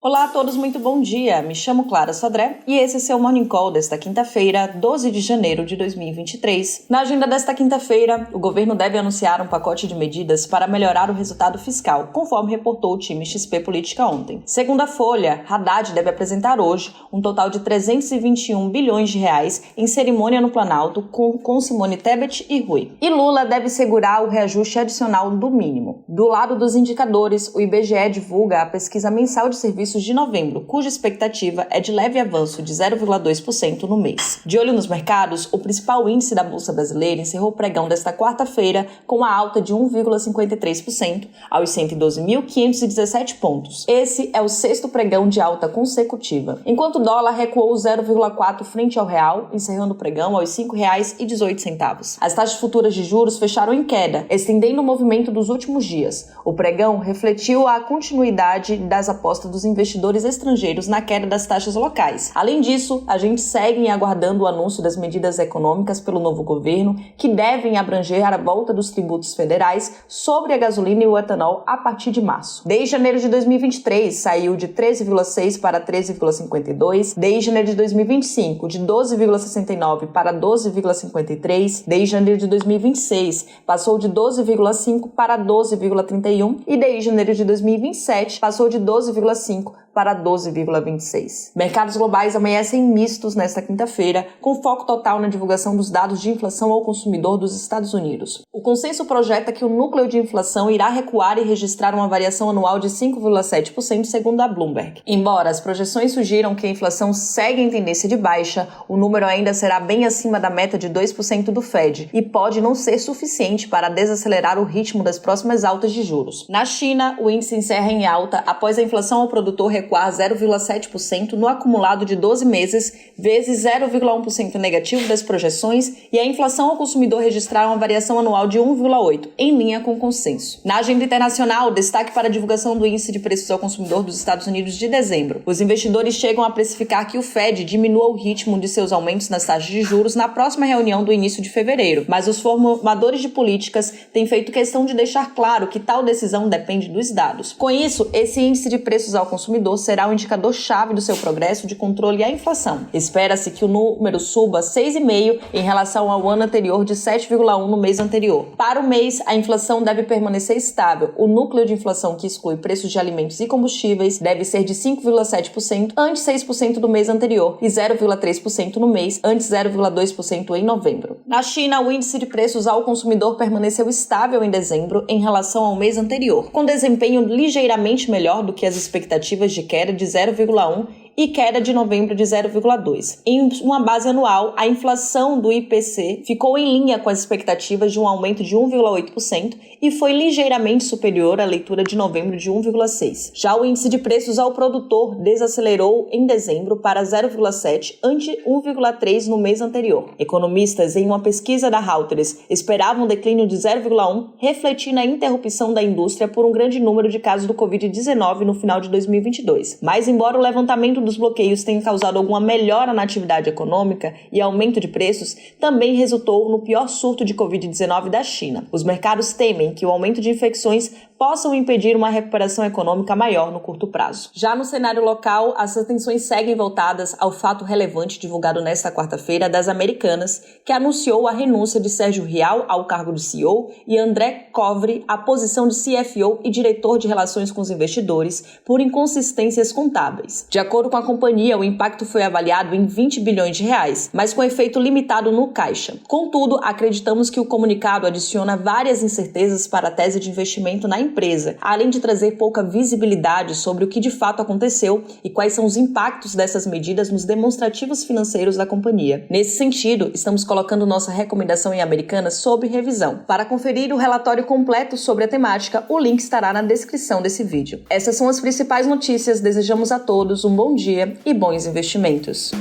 Olá a todos, muito bom dia. Me chamo Clara Sodré e esse é seu Morning Call desta quinta-feira, 12 de janeiro de 2023. Na agenda desta quinta-feira, o governo deve anunciar um pacote de medidas para melhorar o resultado fiscal, conforme reportou o time XP Política ontem. Segundo a Folha, Haddad deve apresentar hoje um total de 321 bilhões de reais em cerimônia no Planalto com Simone Tebet e Rui. E Lula deve segurar o reajuste adicional do mínimo. Do lado dos indicadores, o IBGE divulga a pesquisa mensal de serviços de novembro, cuja expectativa é de leve avanço de 0,2% no mês. De olho nos mercados, o principal índice da Bolsa Brasileira encerrou o pregão desta quarta-feira com a alta de 1,53% aos 112.517 pontos. Esse é o sexto pregão de alta consecutiva. Enquanto o dólar recuou 0,4% frente ao real, encerrando o pregão aos R$ 5,18. As taxas futuras de juros fecharam em queda, estendendo o movimento dos últimos dias. O pregão refletiu a continuidade das apostas dos investidores estrangeiros na queda das taxas locais. Além disso, a gente segue aguardando o anúncio das medidas econômicas pelo novo governo, que devem abranger a volta dos tributos federais sobre a gasolina e o etanol a partir de março. Desde janeiro de 2023, saiu de 13,6 para 13,52. Desde janeiro de 2025, de 12,69 para 12,53. Desde janeiro de 2026, passou de 12,5 para 12,31. E desde janeiro de 2027, passou de 12,5 para 12,26. Mercados globais amanhecem mistos nesta quinta-feira, com foco total na divulgação dos dados de inflação ao consumidor dos Estados Unidos. O consenso projeta que o núcleo de inflação irá recuar e registrar uma variação anual de 5,7%, segundo a Bloomberg. Embora as projeções sugiram que a inflação segue em tendência de baixa, o número ainda será bem acima da meta de 2% do Fed e pode não ser suficiente para desacelerar o ritmo das próximas altas de juros. Na China, o índice encerra em alta após a inflação ao produtor recuar 0,7% no acumulado de 12 meses, vezes 0,1% negativo das projeções, e a inflação ao consumidor registrar uma variação anual de 1,8%, em linha com o consenso. Na agenda internacional, destaque para a divulgação do índice de preços ao consumidor dos Estados Unidos de dezembro. Os investidores chegam a precificar que o Fed diminua o ritmo de seus aumentos nas taxas de juros na próxima reunião do início de fevereiro, mas os formadores de políticas têm feito questão de deixar claro que tal decisão depende dos dados. Com isso, esse índice de preços ao consumidor será o indicador-chave do seu progresso de controle à inflação. Espera-se que o número suba 6,5% em relação ao ano anterior de 7,1% no mês anterior. Para o mês, a inflação deve permanecer estável. O núcleo de inflação que exclui preços de alimentos e combustíveis deve ser de 5,7%, antes 6% do mês anterior, e 0,3% no mês, antes 0,2% em novembro. Na China, o índice de preços ao consumidor permaneceu estável em dezembro em relação ao mês anterior, com desempenho ligeiramente melhor do que as expectativas de queda de 0,1% e queda de novembro de 0,2%. Em uma base anual, a inflação do IPC ficou em linha com as expectativas de um aumento de 1,8% e foi ligeiramente superior à leitura de novembro de 1,6%. Já o índice de preços ao produtor desacelerou em dezembro para 0,7% ante 1,3% no mês anterior. Economistas, em uma pesquisa da Reuters, esperavam um declínio de 0,1%, refletindo a interrupção da indústria por um grande número de casos do Covid-19 no final de 2022. Mas, embora o levantamento dos bloqueios tenha causado alguma melhora na atividade econômica e aumento de preços, também resultou no pior surto de Covid-19 da China. Os mercados temem que o aumento de infecções possam impedir uma recuperação econômica maior no curto prazo. Já no cenário local, as atenções seguem voltadas ao fato relevante divulgado nesta quarta-feira das Americanas, que anunciou a renúncia de Sérgio Rial ao cargo de CEO e André Covre à posição de CFO e diretor de relações com os investidores por inconsistências contábeis. De acordo com a companhia, o impacto foi avaliado em 20 bilhões de reais, mas com efeito limitado no caixa. Contudo, acreditamos que o comunicado adiciona várias incertezas para a tese de investimento na empresa, além de trazer pouca visibilidade sobre o que de fato aconteceu e quais são os impactos dessas medidas nos demonstrativos financeiros da companhia. Nesse sentido, estamos colocando nossa recomendação em Americanas sob revisão. Para conferir o relatório completo sobre a temática, o link estará na descrição desse vídeo. Essas são as principais notícias. Desejamos a todos um bom dia e bons investimentos.